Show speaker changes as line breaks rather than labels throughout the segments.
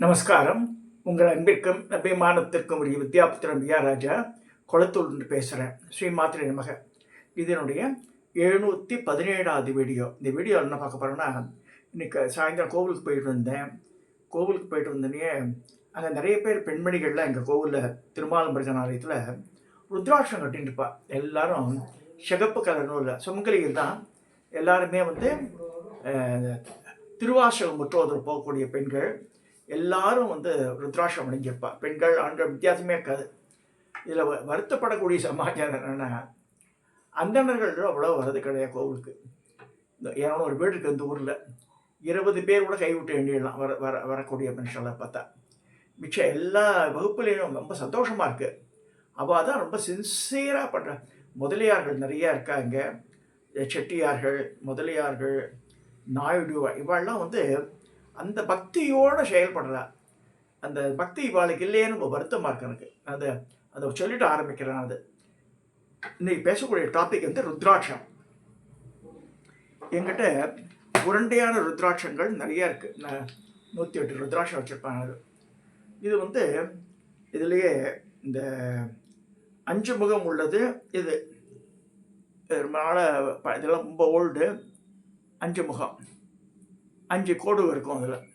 நமஸ்காரம். உங்கள் அன்பிற்கும் அபிமானத்திற்கும் உரிய வித்யாபுத்திரன் ராஜா கொளத்தூர் பேசுகிறேன். ஸ்ரீ மாத்திரை நமக. இதனுடைய 717வது வீடியோ. இந்த வீடியோ என்ன பார்க்க போகிறோன்னா, இன்றைக்கி சாயந்தரம் கோவிலுக்கு போயிட்டு வந்தோடனே அங்கே நிறைய பேர் பெண்மணிகள்லாம் எங்கள் கோவிலில் திருமாலம்பருகன் ஆலயத்தில் ருத்ராட்சம் கட்டின்ட்டுப்பா. எல்லாரும் சிகப்பு கலர் நூலில் சுமங்கலிகள் தான். எல்லாருமே திருவாசகம் முற்றோதல் போகக்கூடிய பெண்கள் எல்லாரும் ருத்ராட்சம் அணிஞ்சிருப்பா. பெண்கள் ஆண்கள் வித்தியாசமே இருக்காது. இதில் வருத்தப்படக்கூடிய சமாச்சாரம் என்னென்னா, அந்தணர்கள் அவ்வளோ வர்றது கிடையாது கோவிலுக்கு. ஏன்னா ஒரு வீடு இருக்குது இந்த ஊரில், 20 பேர் கூட கைவிட்டு எண்ணிடலாம் வரக்கூடிய மனுஷங்களை பார்த்தா. மிச்சம் எல்லா வகுப்புலேயும் ரொம்ப சந்தோஷமாக இருக்குது. அவள் தான் ரொம்ப சின்சியராக பண்ணுற. முதலியார்கள் நிறையா இருக்காங்க. செட்டியார்கள், முதலியார்கள், நாயுடு, இவாள்லாம் அந்த பக்தியோடு செயல்படுறா. அந்த பக்தி இவாளுக்கு இல்லையேன்னு ரொம்ப வருத்தமாக இருக்கு எனக்கு. அதை சொல்லிட்டு ஆரம்பிக்கிறேன். அது இன்னைக்கு பேசக்கூடிய டாபிக் ருத்ராட்சம். என்கிட்ட உருண்டையான ருத்ராட்சங்கள் நிறையா இருக்குது. நான் 108 ருத்ராட்சம் வச்சுருப்பேன். இது இதுலேயே இந்த 5 முகம் உள்ளது. இது ரொம்ப நாளாக இதெல்லாம் ரொம்ப ஓல்டு. 5 முகம், 5 கோடு இருக்கும். அதில்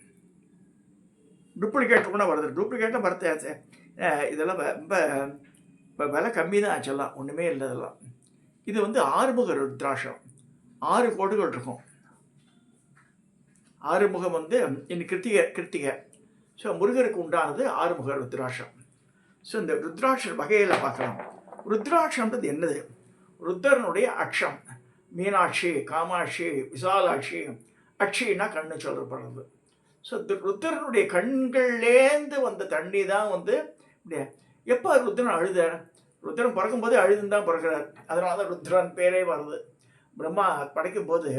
டூப்ளிகேட் கூட வருது. டூப்ளிகேட்டும் வரத்தாச்சு. இதெல்லாம் ரொம்ப இப்போ விலை கம்மி தான் ஆச்செல்லாம், ஒன்றுமே இல்லை இதெல்லாம். இது 6 முக ருத்ராட்சம். 6 கோடுகள் இருக்கும். 6 முகம் இன்னைக்கு கிருத்திகை. ஸோ முருகருக்கு உண்டானது 6 முக ருத்ராட்சம். ஸோ இந்த ருத்ராட்ச வகையில் பார்க்கலாம். ருத்ராட்சம்ன்றது என்னது? ருத்ரனுடைய அக்ஷம். மீனாட்சி, காமாட்சி, விசாலாட்சி. அக்ஷின்னா கண்ணு சொல்லப்படுறது. ஸோ ருத்ரனுடைய கண்கள்லேருந்து வந்த தண்ணி தான் எப்போ ருத்ரன் அழுதார்? ருத்ரன் பிறக்கும்போது அழுதுன்னு தான் பிறக்கிறார். அதனால தான் ருத்ரன் பேரே வருது. பிரம்மா படைக்கும்போது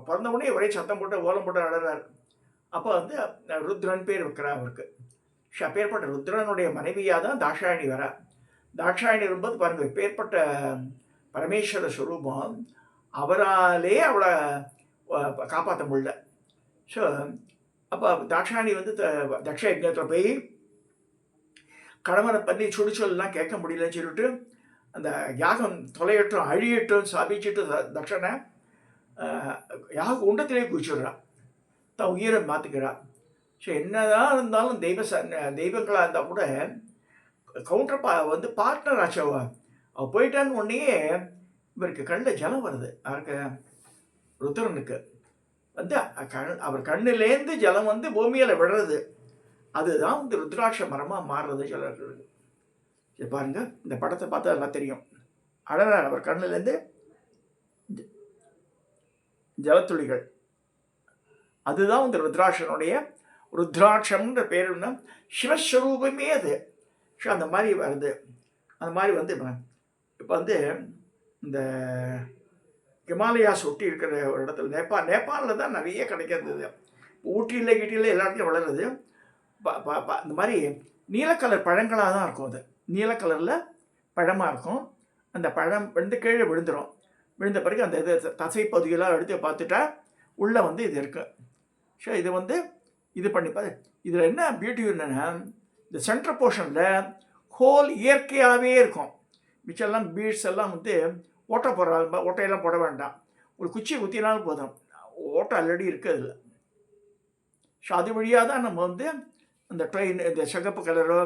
பிறந்த உடனே ஒரே சத்தம் போட்டு ஓலம் போட்டு அழுறார். அப்போ ருத்ரன் பேர் வைக்கிறார் அவருக்கு. அப்பேற்பட்ட ருத்ரனுடைய மனைவியாக தான் தாட்சாயணி வரா. தாட்சாயணி வரும்போது பாருங்கள், பேர்பட்ட பரமேஸ்வர ஸ்வரூபம். அவராலே அவளை காப்பாற்ற முடியல. ஸோ அப்போ தாட்சாயணி தக்ஷ யஜ்ஞத்தில் போய் கடமனை பண்ணி சுடிச்சொல்லாம் கேட்க முடியலன்னு சொல்லிட்டு அந்த யாகம் தொலையட்டும் அழியட்டும் சாபிச்சுட்டு தக்ஷனை யாக உண்டத்திலே குதிச்சுடுறான். தான் உயிரை மாற்றிக்கிறான். ஸோ என்னதான் இருந்தாலும் தெய்வங்களாக இருந்தால் கூட கவுண்டர் பார்ட்னர் ஆச்சவா. அவள் போயிட்டான்னு உடனே இவருக்கு கண்ணில் ஜலம் வருது. அவருக்கு ருத்ரனுக்கு அவர் கண்ணிலேருந்து ஜலம் பூமியில் விடுறது. அதுதான் ருத்ராட்ச மரமாக மாறுறது சிலருக்கு. சரி பாருங்க, இந்த படத்தை பார்த்தா எல்லாம் தெரியும். அழகார் அவர் கண்ணிலேருந்து ஜலத்துளிகள். அதுதான் ருத்ராட்சனுடைய ருத்ராட்சம்ன்ற பேருன்னா சிவஸ்வரூபமே அது. ஸோ அந்த மாதிரி வருது. அந்த மாதிரி இப்போ இந்த ஹிமாலயாஸ் ஒட்டி இருக்கிற ஒரு இடத்துல நேபாளில் தான் நிறைய கிடைக்கிறது. ஊட்டியில் கீட்டியில் எல்லா இடத்துலையும் வளருது. இந்த மாதிரி நீலக்கலர் பழங்களாக தான் இருக்கும். அது நீலக்கலரில் பழமாக இருக்கும். அந்த பழம் கீழே விழுந்துடும். விழுந்த பிறகு அந்த தசை பகுதியெல்லாம் எடுத்து பார்த்துட்டா உள்ளே இது இருக்குது. ஸோ இது பண்ணி இதில் என்ன பியூட்டி என்னென்னா, இந்த சென்ட்ரல் போர்ஷனில் ஹோல் இயற்கையாகவே இருக்கும். மிச்செல்லாம் பீட்ஸ் எல்லாம் ஓட்டையெல்லாம் போட வேண்டாம். ஒரு குச்சி குத்தினாலும் போதும், ஓட்டை ஆல்ரெடி இருக்குது அதில். ஸோ அது வழியாக தான் நம்ம அந்த ட்ரெயின் இந்த சிகப்பு கலரோ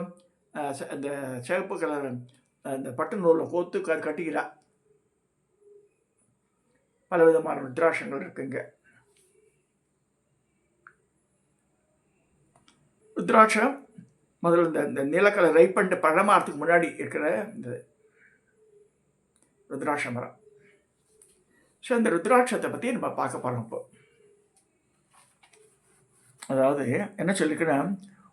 இந்த சிகப்பு கலர் இந்த பட்டு நூலில் கோத்து கட்டிக்கிறா. பல விதமான ருத்ராட்சங்கள் இருக்குங்க. ருத்ராட்சம் முதல்ல இந்த நிலக்கலை ரைப் பண்ணிட்டு பழமாறதுக்கு முன்னாடி இருக்கிற இந்த ருத்ராட்ச மரம். ஸோ இந்த ருத்ராட்சத்தை பற்றி நம்ம பார்க்க போகிறோம். இப்போ அதாவது என்ன சொல்லிக்கிறேன்னா,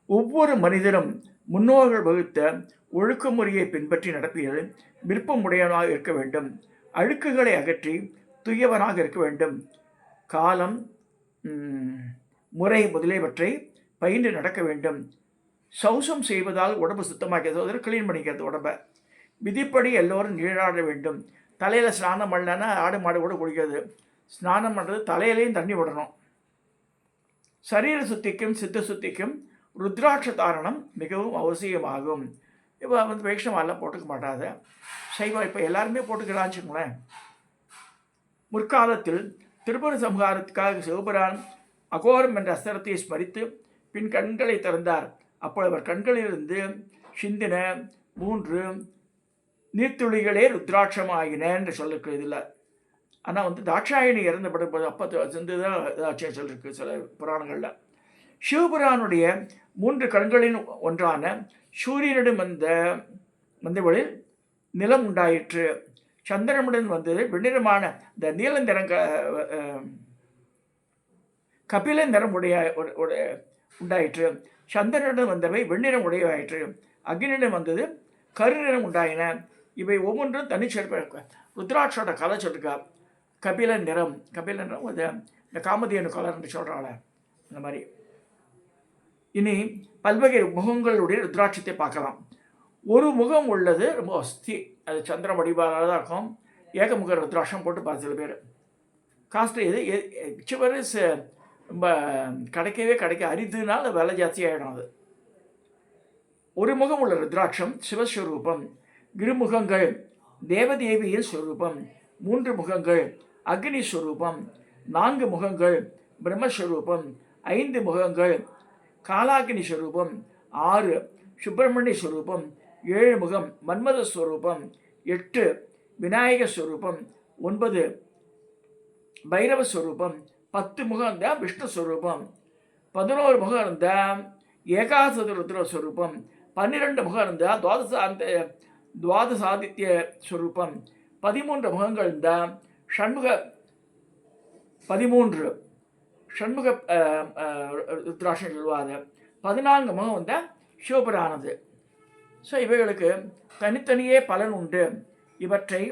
ஒவ்வொரு மனிதரும் முன்னோர்கள் வகுத்த ஒழுக்கமுறையை பின்பற்றி நடப்பதில் விருப்பமுடையவனாக இருக்க வேண்டும். அழுக்குகளை அகற்றி தூயவனாக இருக்க வேண்டும். காலம், முறை முதலியவற்றை பயின்று நடக்க வேண்டும். சௌசம் செய்வதால் உடம்பு சுத்தமாக்கிறது, கிளீன் பண்ணிக்கிறது உடம்பை. விதிப்படி எல்லோரும் நீராட வேண்டும். தலையில் ஸ்நானம் பண்ணலன்னா ஆடு மாடு கூட குடிக்கிறது. ஸ்நானம் பண்ணுறது தலையிலையும் தண்ணி விடணும். சரீர சுத்திக்கும் சித்த சுத்திக்கும் ருத்ராட்ச தாரணம் மிகவும் அவசியமாகும். இப்போ வந்து வைஷ்ணவாலாம் போட்டுக்க மாட்டாத, சைவம் இப்போ எல்லாருமே போட்டுக்கலான்னு வச்சுக்கோங்களேன். முற்காலத்தில் திருப்புர சம்ஹாரத்துக்காக சிவபிரான் அகோரம் என்ற அஸ்திரத்தை ஸ்மரித்து பின் கண்களை திறந்தார். அப்போ அவர் கண்களிலிருந்து சிந்தின 3 நீர்த்துளிகளே ருத்ராட்சமாகின என்று சொல்லிருக்கு இதில். ஆனால் வந்து தாட்சாயணி இறந்த படும்போது அப்போ சிந்துதான் இதாச்சும் சொல்லியிருக்கு சில புராணங்களில். சிவபுரானுடைய 3 கண்களின் ஒன்றான சூரியனிடம் வந்தவளில் நிலம் உண்டாயிற்று. சந்திரனுடன் வந்தது வெண்ணிறமான இந்த நீல நிறம் கபில நிறம் உண்டாயிற்று. சந்திரனிடம் வந்தவை வெண்ணிறம் உடையவாயிற்று. அக்னியிடம் வந்தது கருநிறம் உண்டாயின. இவை ஒவ்வொன்றும் தனிச்சிறப்பு. ருத்ராட்சோட கலை சொல்லிருக்கா. கபில நிறம் இந்த காமதேனு கலர்னு சொல்கிறாள் அந்த மாதிரி. இனி பல்வகை முகங்களுடைய ருத்ராட்சத்தை பார்க்கலாம். ஒரு முகம் உள்ளது ரொம்ப அஸ்தி, அது சந்திர வடிவாக தான் இருக்கும். ஏகமுக ருத்ராட்சம் போட்டு பார்த்து சில பேர் காஸ்ட்லி. இது சிவர் ரொம்ப கிடைக்க அரிதுனால விலை ஜாஸ்தியாகிடும். அது ஒரு முகம் உள்ள ருத்ராட்சம் சிவஸ்வரூபம். இருமுகங்கள் தேவதேவியின் ஸ்வரூபம். 3 முகங்கள் அக்னி ஸ்வரூபம். 4 முகங்கள் பிரம்மஸ்வரூபம். 5 முகங்கள் காலாகினி ஸ்வரூபம். 6 சுப்பிரமணிய ஸ்வரூபம். 7 முகம் மன்மத ஸ்வரூபம். 8 விநாயக ஸ்வரூபம். 9 பைரவ ஸ்வரூபம். 10 முகம் இருந்தால் விஷ்ணு ஸ்வரூபம். 11 முகம் இருந்தால் ஏகாசத ருத்ர ஸ்வரூபம். 12 முகம் இருந்தால் துவாதசாதித்ய ஸ்வரூபம். 13 முகங்கள் இருந்தால் ஷண்முக 13 ஷண்முக ருத்ராட்சம் சொல்லுவாங்க. 14 முகம் வந்தால் சிவபுரானது. ஸோ இவைகளுக்கு தனித்தனியே பலன் உண்டு. இவற்றை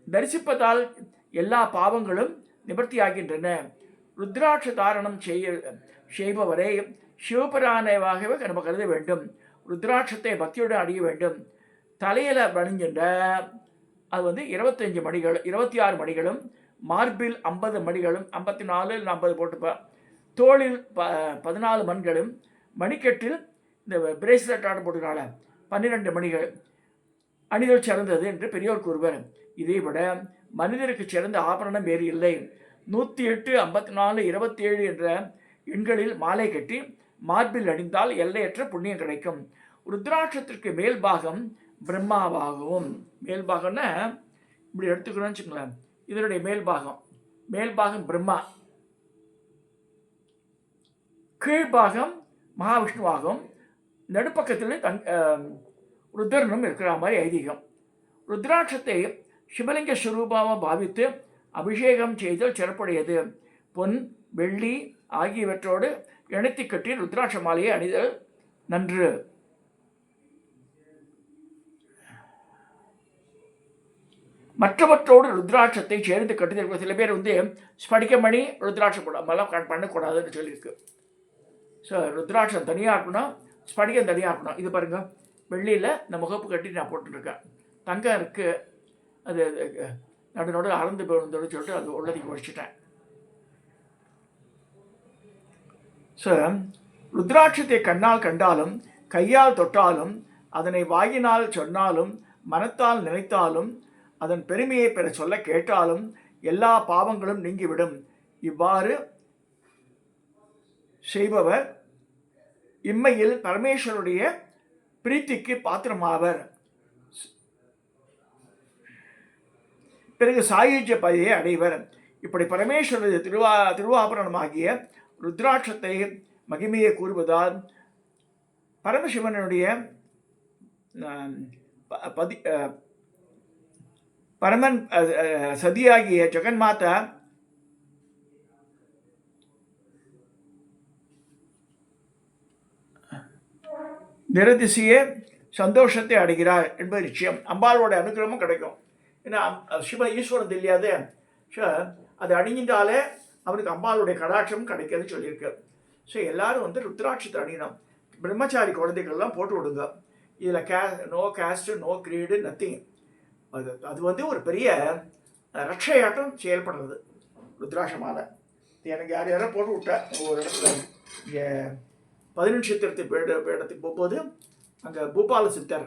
தரிசிப்பதால் எல்லா பாவங்களும் நிவர்த்தியாகின்றன. ருத்ராட்ச தாரணம் செய்பவரை சிவபுராணவாகவே நம்ம கருத வேண்டும். ருத்ராட்சத்தை பக்தியுடன் அடைய வேண்டும். தலையில் அணிஞ்சின்ற அது வந்து 25 மணிகள் 26 மணிகளும், மார்பில் 50 மணிகளும், 54 50 போட்டுப்பேன். தோளில் 14 மணிகளும், மணிக்கட்டில் இந்த பிரேஸ்லெட் ஆட போட்டுக்கிறால 12 மணிகள் அணிதல் சிறந்தது என்று பெரியோர் கூறுவர். இதை விட மனிதருக்கு சிறந்த ஆபரணம் வேறு இல்லை. 108, 54, 27 என்ற எண்களில் மாலை கட்டி மார்பில் அணிந்தால் எல்லையற்ற புண்ணியம் கிடைக்கும். ருத்ராட்சத்திற்கு மேல் பாகம் பிரம்மாவாகவும், மேல் பாகம்னா இப்படி எடுத்துக்கணும்னு வச்சுக்கோங்களேன். இதனுடைய மேல் பாகம் பிரம்மா, கீழ்பாகம் மகாவிஷ்ணுவாகவும், நடுப்பக்கத்தில் ருத்ரனும் இருக்கிற மாதிரி ஐதீகம். ருத்ராட்சத்தை சிவலிங்க ஸ்வரூபமாக பாவித்து அபிஷேகம் செய்தல் சிறப்புடையது. பொன், வெள்ளி ஆகியவற்றோடு இணைத்து கட்டி ருத்ராட்ச மாலையை அணிதல் நன்று. மற்றவற்றோடு ருத்ராட்சத்தை சேர்ந்து கட்டுதல். சில பேர் வந்து ஸ்படிகமணி ருத்ராட்சம் போடாமலாம் பண்ணக்கூடாதுன்னு சொல்லியிருக்கு. ஸோ ருத்ராட்சம் தனியாக இருக்கணும், ஸ்படிகம் தனியாக இருக்கணும். இது பாருங்கள், வெள்ளியில் இந்த முகப்பு கட்டி நான் போட்டுருக்கேன். தங்கம் இருக்குது, அது நடு அறந்து போயிருந்தோன்னு சொல்லிட்டு அது உள்ளதுக்கு வச்சுட்டேன். ஸோ ருத்ராட்சத்தை கண்ணால் கண்டாலும், கையால் தொட்டாலும், அதனை வாயினால் சொன்னாலும், மனத்தால் நினைத்தாலும், அதன் பெருமையை பெற சொல்ல கேட்டாலும் எல்லா பாவங்களும் நீங்கிவிடும். இவ்வாறு செய்பவர் இம்மையில் பரமேஸ்வருடைய பிரீத்திக்கு பாத்திரமாவர். பிறகு சாயுஜ்ய பதவியை அடைவர். இப்படி பரமேஸ்வரது திருவாபரணமாகிய ருத்ராட்சத்தை மகிமையை கூறுவதால் பரமசிவனுடைய பரமன் சதியாகிய ஜெகன்மாதா நிரதிசிய சந்தோஷத்தை அடைகிறார் என்பது நிச்சயம். அம்பாளோட அனுகிரகமும் கிடைக்கும். ஏன்னா சிவ ஈஸ்வரன் தெரியாது, அது அணிஞ்சிட்டாலே அவனுக்கு அம்பாளுடைய கடாட்சமும் கிடைக்கிறதுன்னு சொல்லியிருக்கு. ஸோ எல்லோரும் வந்து ருத்ராட்சத்தை அணியணும். பிரம்மச்சாரி குழந்தைகள்லாம் போட்டு விடுங்க. இதில் no caste, no creed, nothing. அது வந்து ஒரு பெரிய ரட்சையாட்டம் செயல்படுறது ருத்ராட்ச மாலை. எனக்கு யார் யாரோ போட்டு விட்டேன் ஒரு இடத்துல இங்கே பதினெட்டு பீடத்துக்கு போகும்போது அங்கே பூபால சித்தர்,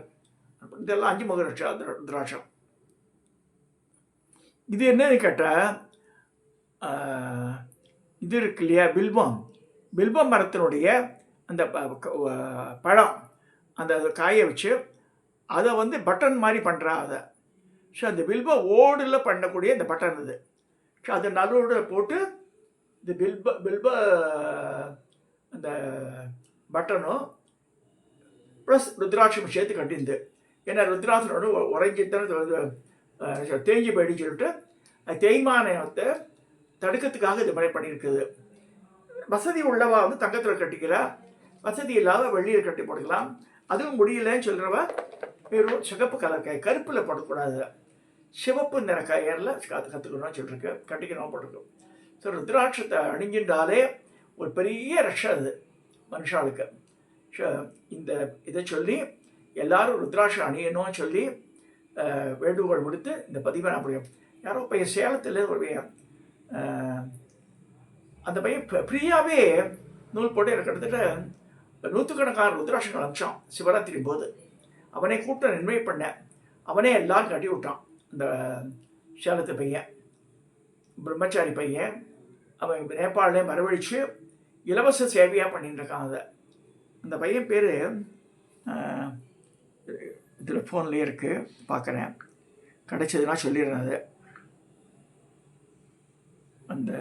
இதெல்லாம் 5 முக ருத்ராட்சம். இது என்னன்னு கேட்டால் இது இருக்கு இல்லையா, பில்வ மரத்தினுடைய அந்த பழம், அந்த காயை வச்சு அதை வந்து பட்டன் மாதிரி பண்ணுறா அதை. ஸோ அந்த பில்வ ஓடில் பண்ணக்கூடிய இந்த பட்டன் இது. ஸோ அதை நடுவில் போட்டு இந்த பில்வ அந்த பட்டனும் ப்ளஸ் ருத்ராட்சம் சேர்த்து கட்டிந்து. ஏன்னா ருத்ராட்சனோட உறைஞ்சித்தான் தேங்கி போயிடுன்னு சொல்லிட்டு அது தேய்மானத்தை தடுக்கிறதுக்காக இது மாதிரி பண்ணியிருக்குது. வசதி உள்ளவா வந்து தங்கத்தில் கட்டிக்கிறா, வசதி இல்லாத வெள்ளியில் கட்டி போட்டுக்கலாம். அதுவும் முடியலன்னு சொல்கிறவ வெறும் சிகப்பு கலர் காய், கருப்பில் போடக்கூடாது, சிவப்பு நிற காயரில் கற்றுக்கணும்னு சொல்லியிருக்கு, கட்டிக்கணும் போட்டிருக்கோம். ஸோ ருத்ராட்சத்தை அணிஞ்சின்றாலே ஒரு பெரிய ரஷம் அது மனுஷாளுக்கு. ஸோ இந்த இதை சொல்லி எல்லாரும் ருத்ராட்சம் அணியணும்னு சொல்லி வேண்டுகோள் கொடுத்து இந்த பதிவை நான் முடியும். யாரோ பையன் சேலத்தில் ஒரு பையன், அந்த பையன் ஃப்ரீயாகவே நூல் போட்டு எனக்கு கிட்டத்தட்ட 100கணக்கான ருத்ராட்சங்கள் அனுப்பிச்சான் சிவராத்திரி போது. அவனே கூட்டம் இன்வைட் பண்ணேன், அவனே எல்லாரும் கட்டி விட்டான். இந்த சேலத்து பையன் பிரம்மச்சாரி பையன், அவன் நேபாளிலே மரவழித்து இலவச சேவையாக பண்ணிட்டு இருக்கான். அதை அந்த பையன் பேர் இதில் ஃபோன்லேயே இருக்குது, பார்க்குறேன், கிடைச்சதுன்னா சொல்லிடுறேன். அது அந்த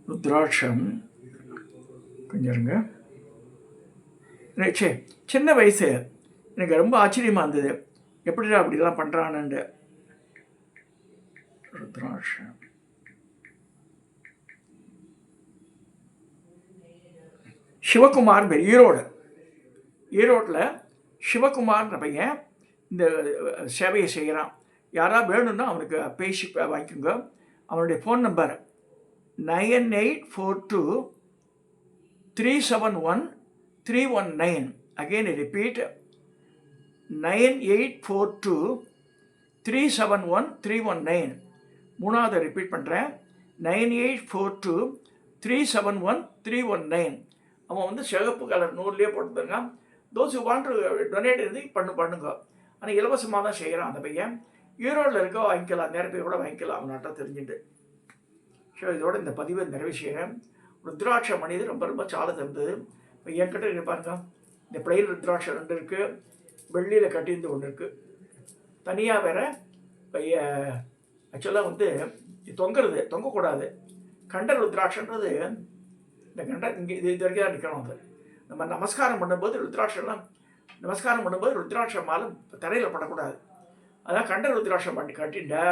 ருத்ராட்சம் கொஞ்சம் இருங்க. சரி, சின்ன வயசு எனக்கு ரொம்ப ஆச்சரியமாக இருந்தது, எப்படிடா அப்படிலாம் பண்ணுறானுண்டு. ருத்ராட்சம் சிவகுமார் பேர், ஈரோட்டில் சிவகுமார்ன்ற பையன் இந்த சேவையை செய்கிறான். யாராவது வேணும்னா அவனுக்கு பேசி வாங்கிக்கோங்க. அவனுடைய phone number 9842371319. Again I repeat, 9842371319. மூணாவது ரிப்பீட் பண்ணுறேன், 9842371319. அவன் வந்து சிகப்பு கலர் நூல்லையே போட்டுருக்கான். Those you want to donate இருந்து பண்ணுங்க. ஆனால் இலவசமாக தான் செய்கிறான் அந்த பையன். ஈரோடில் இருக்க வாங்கிக்கலாம், நேர போய் கூட வாங்கிக்கலாம், அவனாட்ட தெரிஞ்சுட்டு. ஸோ இதோட இந்த பதிவை நிறைவு செய்கிறேன். ருத்ராட்சம் மணிது ரொம்ப ரொம்ப சால தந்தது. இப்போ என்கிட்ட இருப்பாருங்க, இந்த பிளெயின் ருத்ராட்சம் 2 இருக்குது, வெள்ளியில் கட்டிருந்து 1 இருக்குது. தனியாக வேறு ஆக்சுவலாக வந்து தொங்கக்கூடாது. கண்ட ருத்ராட்சன்றது இந்த கண்ட இங்கே இது வரைக்கும் தான் நிற்கணும். அது நம்ம நமஸ்காரம் பண்ணும்போது ருத்ராட்சம் மாலை தரையில் படக்கூடாது. அதான் கண்ட ருத்ராட்சம் பண்ணி கட்டிட்டா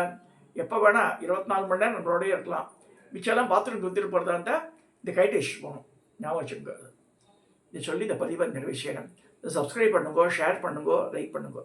எப்போ வேணால் 24 மணி நேரம் நம்மளோடய இருக்கலாம். மிச்சம்லாம் பாத்ரூம் குத்திட்டு போகிறதா இருந்தால் இந்த கைட்டு வச்சுட்டு போகணும், ஞாபகம் வச்சுக்கோங்க. இதை சொல்லி இந்த பதிவை நிறைவு செய்யணும். சப்ஸ்கிரைப் பண்ணுங்க, ஷேர் பண்ணுங்க, லைக் பண்ணுங்க.